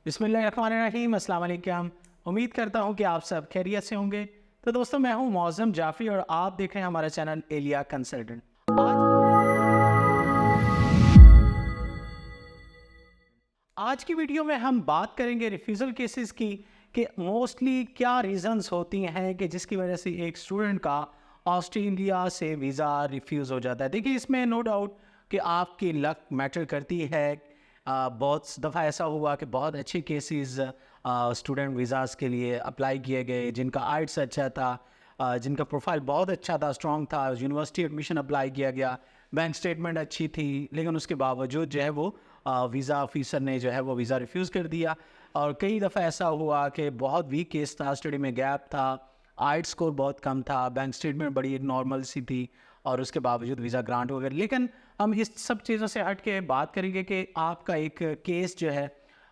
बिस्मिल्लाहिर्रहमानिर्रहीम, अस्सलाम वालेकुम। उम्मीद करता हूँ कि आप सब खैरियत से होंगे। तो दोस्तों, मैं हूँ मौज़म जाफ़री और आप देख रहे हैं हमारा चैनल एलिया कंसल्टेंट। आज की वीडियो में हम बात करेंगे रिफ्यूज़ल केसेस की कि मोस्टली क्या रीज़न्स होती हैं कि जिसकी वजह से एक स्टूडेंट का ऑस्ट्रेलिया से वीज़ा रिफ्यूज़ हो जाता है। देखिए, इसमें नो डाउट कि आपकी लक मैटर करती है। बहुत दफ़ा ऐसा हुआ कि बहुत अच्छे केसेस स्टूडेंट वीज़ाज़ के लिए अप्लाई किए गए, जिनका आइट्स अच्छा था, जिनका प्रोफाइल बहुत अच्छा था, स्ट्रॉन्ग था, यूनिवर्सिटी एडमिशन अप्लाई किया गया, बैंक स्टेटमेंट अच्छी थी, लेकिन उसके बावजूद जो है वो वीज़ा ऑफिसर ने जो है वो वीज़ा रिफ्यूज़ कर दिया। और कई दफ़ा ऐसा हुआ कि बहुत वीक केस था, स्टडी में गैप था, आइट्स स्कोर बहुत कम था, बैंक स्टेटमेंट बड़ी नॉर्मल सी थी और उसके बावजूद वीज़ा ग्रांट हो गया। लेकिन हम इस सब चीज़ों से हट के बात करेंगे कि आपका एक केस जो है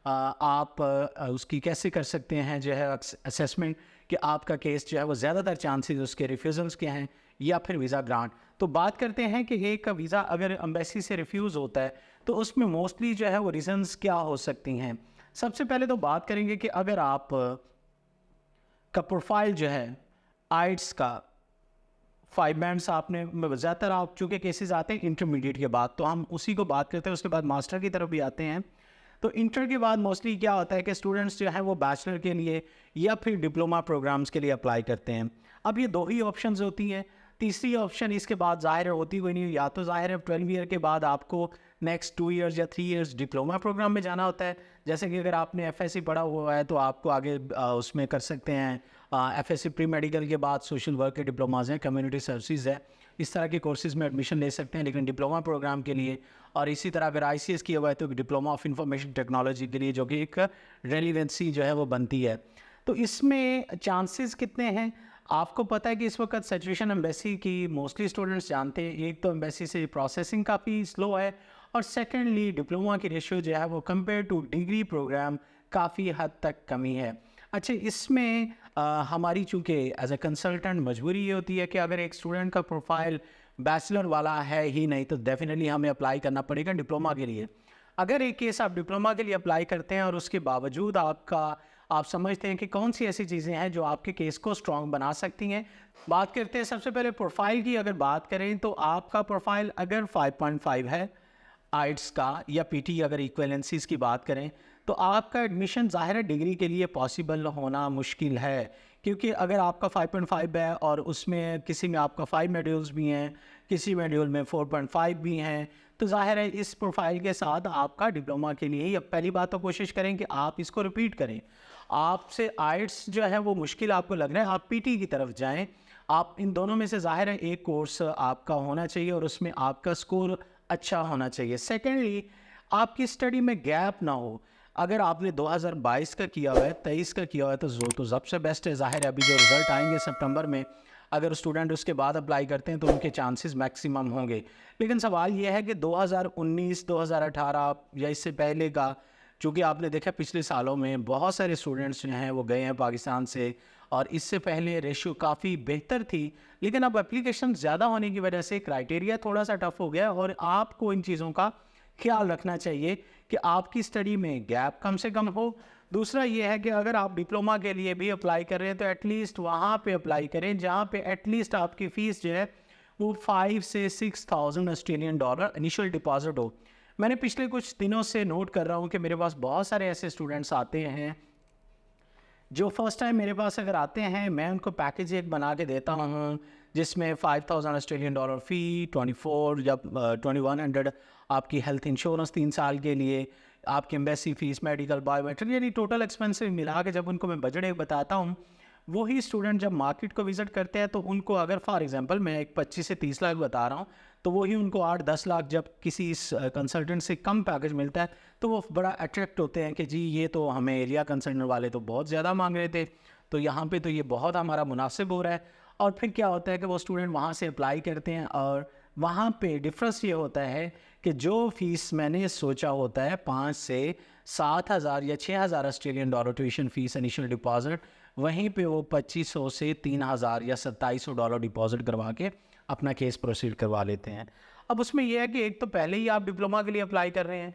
आप उसकी कैसे कर सकते हैं जो है असेसमेंट कि आपका केस जो है वो ज़्यादातर चांसेस उसके रिफ्यूज़ल्स के हैं या फिर वीज़ा ग्रांट। तो बात करते हैं कि एक वीज़ा अगर एम्बेसी से रिफ्यूज़ होता है तो उसमें मोस्टली जो है वो रीज़न्स क्या हो सकती हैं। सबसे पहले तो बात करेंगे कि अगर आप का प्रोफाइल जो है आइट्स का 5 बैंड्स आपने ज़्यादातर आप चूँकि केसेस आते हैं इंटरमीडिएट के बाद, तो हम उसी को बात करते हैं। उसके बाद मास्टर की तरफ भी आते हैं। तो इंटर के बाद मोस्टली क्या होता है कि स्टूडेंट्स जो हैं वो बैचलर के लिए या फिर डिप्लोमा प्रोग्राम्स के लिए अप्लाई करते हैं। अब ये 2 ही ऑप्शंस होती हैं। तीसरी ऑप्शन इसके बाद ज़ाहिर होती कोई नहीं, या तो ज़ाहिर है 12 ईयर के बाद आपको नेक्स्ट 2 ईयर्स या 3 ईयर्स डिप्लोमा प्रोग्राम में जाना होता है। जैसे कि अगर आपने एफएससी पढ़ा हुआ है तो आपको आगे उसमें कर सकते हैं। एफएससी प्री मेडिकल के बाद सोशल वर्क के डिप्लोमाज हैं, कम्युनिटी सर्विसेज है, इस तरह के कोर्सेज में एडमिशन ले सकते हैं, लेकिन डिप्लोमा प्रोग्राम के लिए। और इसी तरह अगर आईसीएस किया हुआ है तो डिप्लोमा ऑफ इंफॉर्मेशन टेक्नोलॉजी के लिए, जो कि एक रेलिवेंसी जो है वो बनती है। तो इसमें चांसेस कितने हैं? आपको पता है कि इस वक्त सिचुएशन एम्बेसी की मोस्टली स्टूडेंट्स जानते हैं। एक तो एम्बेसी से प्रोसेसिंग काफ़ी स्लो है और सेकेंडली डिप्लोमा की रेशियो जो है वो कंपेयर टू डिग्री प्रोग्राम काफ़ी हद तक कमी है। अच्छा, इसमें हमारी चूँकि एज ए कंसल्टेंट मजबूरी ये होती है कि अगर एक स्टूडेंट का प्रोफाइल बैचलर वाला है ही नहीं तो डेफिनेटली हमें अप्लाई करना पड़ेगा डिप्लोमा के लिए। अगर एक केस आप डिप्लोमा के लिए अप्लाई करते हैं और उसके बावजूद आप समझते हैं कि कौन सी ऐसी चीज़ें हैं जो आपके केस को स्ट्रॉन्ग बना सकती हैं। बात करते हैं सबसे पहले प्रोफाइल की। अगर बात करें तो आपका प्रोफाइल अगर 5.5 है आइट्स का या पीटी अगर इक्विवेलेंसीज की बात करें तो आपका एडमिशन ज़ाहिर है डिग्री के लिए पॉसिबल होना मुश्किल है, क्योंकि अगर आपका 5.5 है और उसमें किसी में आपका 5 मॉड्यूल्स भी हैं, किसी मॉड्यूल में 4.5 भी हैं, तो ज़ाहिर है इस प्रोफाइल के साथ आपका डिप्लोमा के लिए ही पहली बात तो कोशिश करें कि आप इसको रिपीट करें। आपसे आइट्स जो है वो मुश्किल आपको लग रहा है, आप पीटी की तरफ जाएँ। आप इन दोनों में से ज़ाहिर है एक कोर्स आपका होना चाहिए और उसमें आपका स्कोर अच्छा होना चाहिए। सेकेंडली, आपकी स्टडी में गैप ना हो। अगर आपने 2022 का किया हुआ है, 23 का किया हुआ है तो सबसे बेस्ट है। ज़ाहिर है अभी जो रिज़ल्ट आएंगे सितंबर में, अगर स्टूडेंट उसके बाद अप्लाई करते हैं तो उनके चांसेस मैक्सिमम होंगे। लेकिन सवाल यह है कि 2019, 2018 या इससे पहले का, चूँकि आपने देखा पिछले सालों में बहुत सारे स्टूडेंट्स जो हैं वो गए हैं पाकिस्तान से, और इससे पहले रेशियो काफ़ी बेहतर थी, लेकिन अब एप्लीकेशन ज़्यादा होने की वजह से क्राइटेरिया थोड़ा सा टफ हो गया और आपको इन चीज़ों का ख्याल रखना चाहिए कि आपकी स्टडी में गैप कम से कम हो। दूसरा ये है कि अगर आप डिप्लोमा के लिए भी अप्लाई कर रहे हैं तो एटलीस्ट वहाँ पे अप्लाई करें जहाँ पे एटलीस्ट आपकी फ़ीस जो है वो 5 से 6,000 ऑस्ट्रेलियन डॉलर इनिशियल डिपॉजिट हो। मैंने पिछले कुछ दिनों से नोट कर रहा हूँ कि मेरे पास बहुत सारे ऐसे स्टूडेंट्स आते हैं जो फर्स्ट टाइम मेरे पास अगर आते हैं, मैं उनको पैकेज एक बना के देता हूँ जिसमें 5,000 ऑस्ट्रेलियन डॉलर फ़ी, 24 या 2100 आपकी हेल्थ इंश्योरेंस 3 साल के लिए, आपकी एम्बेसी फ़ीस, मेडिकल, बायोमेट्रिक, यानी टोटल एक्सपेंसिव मिला के जब उनको मैं बजट एक बताता हूँ, वही स्टूडेंट जब मार्केट को विज़िट करते हैं तो उनको अगर फॉर एग्जांपल मैं एक 25 से 30 लाख बता रहा हूँ, तो वही उनको 8-10 लाख जब किसी इस कंसल्टेंट से कम पैकेज मिलता है तो वो बड़ा अट्रैक्ट होते हैं कि जी ये तो हमें एरिया कंसल्टेंट वाले तो बहुत ज़्यादा मांग रहे थे, तो यहाँ पे तो ये बहुत हमारा मुनासिब हो रहा है। और फिर क्या होता है कि वो स्टूडेंट वहाँ से अप्लाई करते हैं और वहाँ पे डिफरेंस ये होता है कि जो फ़ीस मैंने सोचा होता है 5 से 7,000 या 6,000 Australian dollar tuition fees initial deposit, वहीं पे वो 2,500 से 3,000 या 2,700 डॉलर डिपॉजिट करवा के अपना केस प्रोसीड करवा लेते हैं। अब उसमें यह है कि एक तो पहले ही आप डिप्लोमा के लिए अप्लाई कर रहे हैं,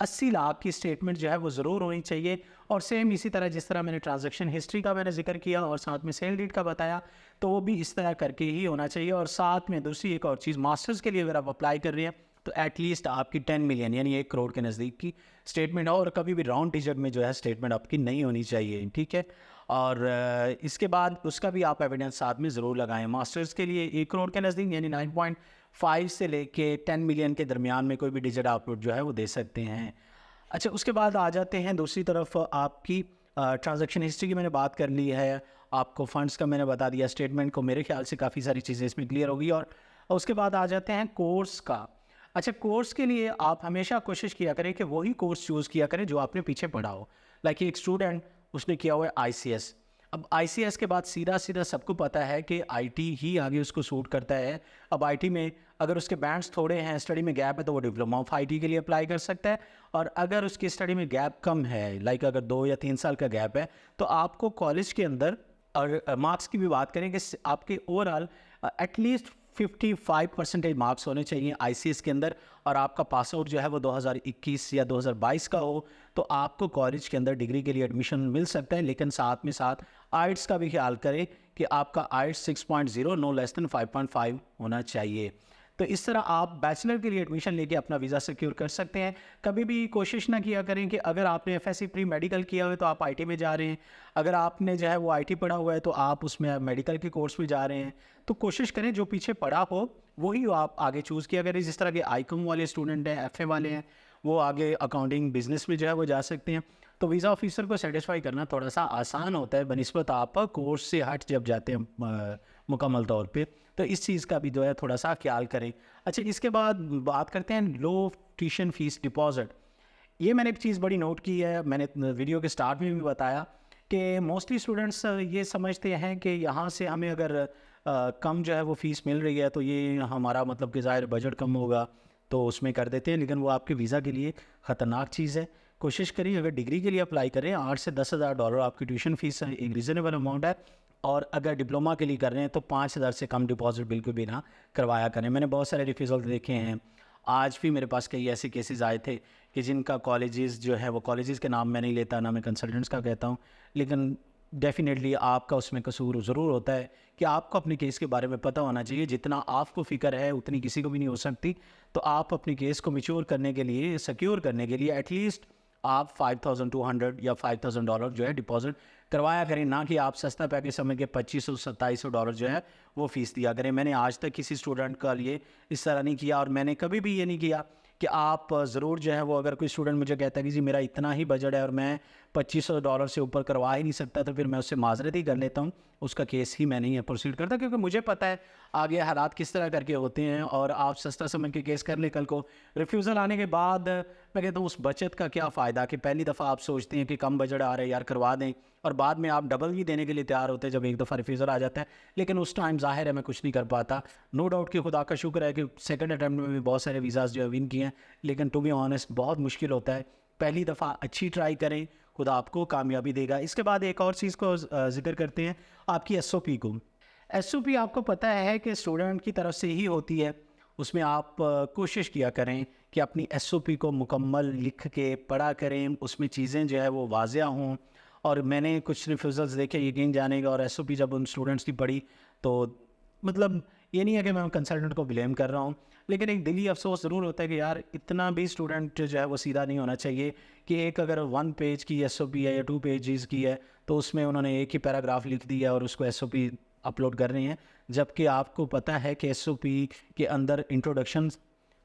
80 लाख की स्टेटमेंट जो है वो ज़रूर होनी चाहिए। और सेम इसी तरह जिस तरह मैंने ट्रांजैक्शन हिस्ट्री का मैंने जिक्र किया और साथ में सेल डीड का बताया, तो वो भी इस तरह करके ही होना चाहिए। और साथ में दूसरी एक और चीज़, मास्टर्स के लिए अगर आप अप्लाई कर रहे हैं तो एटलीस्ट आपकी 10 मिलियन यानी 1 करोड़ के नज़दीक की स्टेटमेंट हो, और कभी भी राउंड डिजिट में जो है स्टेटमेंट आपकी नहीं होनी चाहिए, ठीक है। और इसके बाद उसका भी आप एविडेंस साथ में ज़रूर लगाएं। मास्टर्स के लिए 1 करोड़ के नज़दीक यानी 9.5 से लेके 10 मिलियन के दरमियान में कोई भी डिजिट आउटपुट जो है वो दे सकते हैं। अच्छा, उसके बाद आ जाते हैं दूसरी तरफ, आपकी ट्रांजैक्शन हिस्ट्री की मैंने बात कर ली है, आपको फंड्स का मैंने बता दिया, स्टेटमेंट को, मेरे ख्याल से काफ़ी सारी चीज़ें इसमें क्लियर होगी। और उसके बाद आ जाते हैं कोर्स का। अच्छा, कोर्स के लिए आप हमेशा कोशिश किया करें कि वही कोर्स चूज़ किया करें जो आपने पीछे पढ़ा हो। लाइक एक स्टूडेंट, उसने किया हुआ है ICS। अब ICS के बाद सीधा सीधा सबको पता है कि IT ही आगे उसको सूट करता है। अब IT में अगर उसके बैंड्स थोड़े हैं, स्टडी में गैप है, तो वो डिप्लोमा ऑफ IT के लिए अप्लाई कर सकता है। और अगर उसकी स्टडी में गैप कम है, लाइक अगर 2 या 3 साल का गैप है, तो आपको कॉलेज के अंदर, और मार्क्स की भी बात करें कि आपके ओवरऑल एटलीस्ट 55% मार्क्स होने चाहिए ICS के अंदर, और आपका पास आउट जो है वो 2021 या 2022 का हो, तो आपको कॉलेज के अंदर डिग्री के लिए एडमिशन मिल सकता है। लेकिन साथ में साथ आइट्स का भी ख्याल करें कि आपका आइट्स 6.0 नो लेस देन 5.5 होना चाहिए। तो इस तरह आप बैचलर के लिए एडमिशन लेके अपना वीज़ा सिक्योर कर सकते हैं। कभी भी कोशिश ना किया करें कि अगर आपने FSC प्री मेडिकल किया हुआ है तो आप IT में जा रहे हैं, अगर आपने जो है वो IT पढ़ा हुआ है तो आप उसमें मेडिकल के कोर्स में जा रहे हैं। तो कोशिश करें जो पीछे पढ़ा हो वही आप आगे चूज़ किया करें। जिस तरह के ICOM वाले स्टूडेंट हैं, FA वाले हैं, वो आगे अकाउंटिंग बिजनेस में जो है वो जा सकते हैं। तो वीज़ा ऑफिसर को सेटिस्फाई करना थोड़ा सा आसान होता है बनिस्बत आप कोर्स से हट जब जाते हैं मुकम्मल तौर पे। तो इस चीज़ का भी जो है थोड़ा सा ख्याल करें। अच्छा, इसके बाद बात करते हैं लो ट्यूशन फ़ीस डिपॉज़िट। ये मैंने एक चीज़ बड़ी नोट की है, मैंने वीडियो के स्टार्ट में भी बताया कि मोस्टली स्टूडेंट्स ये समझते हैं कि यहाँ से हमें अगर कम जो है वो फ़ीस मिल रही है तो ये हमारा मतलब कि ज़ाहिर बजट कम होगा, तो उसमें कर देते हैं। लेकिन वो आपके वीज़ा के लिए ख़तरनाक चीज़ है। कोशिश करिए अगर डिग्री के लिए अप्लाई करें, 8 से 10,000 डॉलर आपकी ट्यूशन फ़ीस है, एक रीज़नेबल अमाउंट है। और अगर डिप्लोमा के लिए कर रहे हैं तो 5,000 से कम डिपॉजिट बिल्कुल भी ना करवाया करें। मैंने बहुत सारे रिफ्यूज़ल देखे हैं, आज भी मेरे पास कई ऐसे केसेस आए थे कि जिनका कॉलेजेस जो है वो, कॉलेजेस के नाम मैं नहीं लेता, ना मैं कंसल्टेंट्स का कहता हूँ, लेकिन डेफिनेटली आपका उसमें कसूर ज़रूर होता है कि आपको अपने केस के बारे में पता होना चाहिए। जितना आपको फ़िक्र है उतनी किसी को भी नहीं हो सकती। तो आप अपने केस को मैच्योर करने के लिए, सिक्योर करने के लिए एटलीस्ट आप 5,200 या 5,000 डॉलर जो है डिपॉजिट करवाया करें, ना कि आप सस्ता पैकेज समझ के 2,500-2,700 डॉलर जो है वो फ़ीस दिया करें। मैंने आज तक किसी स्टूडेंट का लिए इस तरह नहीं किया, और मैंने कभी भी ये नहीं किया कि आप ज़रूर जो है वो, अगर कोई स्टूडेंट मुझे कहता है कि जी मेरा इतना ही बजट है और मैं 2,500 डॉलर से ऊपर करवा ही नहीं सकता, तो फिर मैं उससे माजरत ही कर लेता हूँ, उसका केस ही मैं नहीं प्रोसीड करता, क्योंकि मुझे पता है आगे हालात किस तरह करके होते हैं। और आप सस्ता समझ के केस कर ले, कल को रिफ्यूज़ल आने के बाद मैं कहता हूँ उस बचत का क्या फ़ायदा कि पहली दफ़ा आप सोचते हैं कि कम बजट आ रहा है यार करवा दें, और बाद में आप डबल ही देने के लिए तैयार होते हैं जब एक दफ़ा रिफ्यूज़ल आ जाता है। लेकिन उस टाइम ज़ाहिर है मैं कुछ नहीं कर पाता। नो डाउट कि खुदा का शुक्र है कि सेकंड अटैम्प्ट में भी बहुत सारे वीज़ाज़ जो है विन किए हैं, लेकिन टू बी ऑनेस्ट बहुत मुश्किल होता है। पहली दफ़ा अच्छी ट्राई करें, खुदा आपको कामयाबी देगा। इसके बाद एक और चीज़ को ज़िक्र करते हैं, आपकी SOP को। SOP आपको पता है कि स्टूडेंट की तरफ से ही होती है, उसमें आप कोशिश किया करें कि अपनी SOP को मुकम्मल लिख के पढ़ा करें, उसमें चीज़ें जो है वो वाज़िया हों। और मैंने कुछ रिफ्यूज़ल्स देखे यकीन जानेगा, और SOP जब उन स्टूडेंट्स की पढ़ी तो मतलब ये नहीं है कि मैं कंसल्टेंट को ब्लेम कर रहा हूँ, लेकिन एक दिली अफसोस ज़रूर होता है कि यार इतना भी स्टूडेंट जो है वो सीधा नहीं होना चाहिए कि एक अगर 1 पेज की SOP है या 2 पेजेस की है तो उसमें उन्होंने एक ही पैराग्राफ लिख दिया और उसको SOP अपलोड कर रहे हैं। जबकि आपको पता है कि SOP के अंदर इंट्रोडक्शन,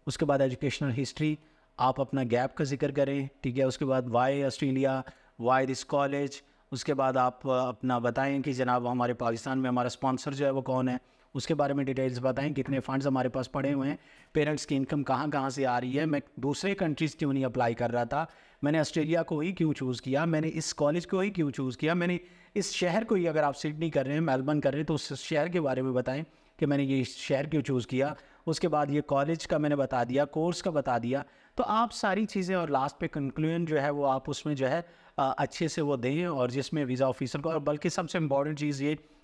उसके बाद एजुकेशनल हिस्ट्री, आप अपना गैप का जिक्र करें, ठीक है, उसके बाद why Australia, why this college, उसके बाद आप अपना बताएं कि जनाब हमारे पाकिस्तान में हमारा स्पॉन्सर जो है वो कौन है, उसके बारे में डिटेल्स बताएं, कितने फ़ंड्स हमारे पास पड़े हुए हैं, पेरेंट्स की इनकम कहाँ कहाँ से आ रही है, मैं दूसरे कंट्रीज़ क्यों नहीं अप्लाई कर रहा था, मैंने ऑस्ट्रेलिया को ही क्यों चूज़ किया, मैंने इस कॉलेज को ही क्यों चूज़ किया, मैंने इस शहर को ही, अगर आप सिडनी कर रहे हैं, मेलबर्न कर रहे हैं, तो उस शहर के बारे में बताएं कि मैंने ये शहर क्यों चूज़ किया। उसके बाद ये कॉलेज का मैंने बता दिया, कोर्स का बता दिया। तो आप सारी चीज़ें, और लास्ट पे कंक्लूजन जो है वो आप उसमें जो है अच्छे से वो दें, और जिसमें वीज़ा ऑफिसर को, और बल्कि सबसे इम्पॉर्टेंट चीज़ ये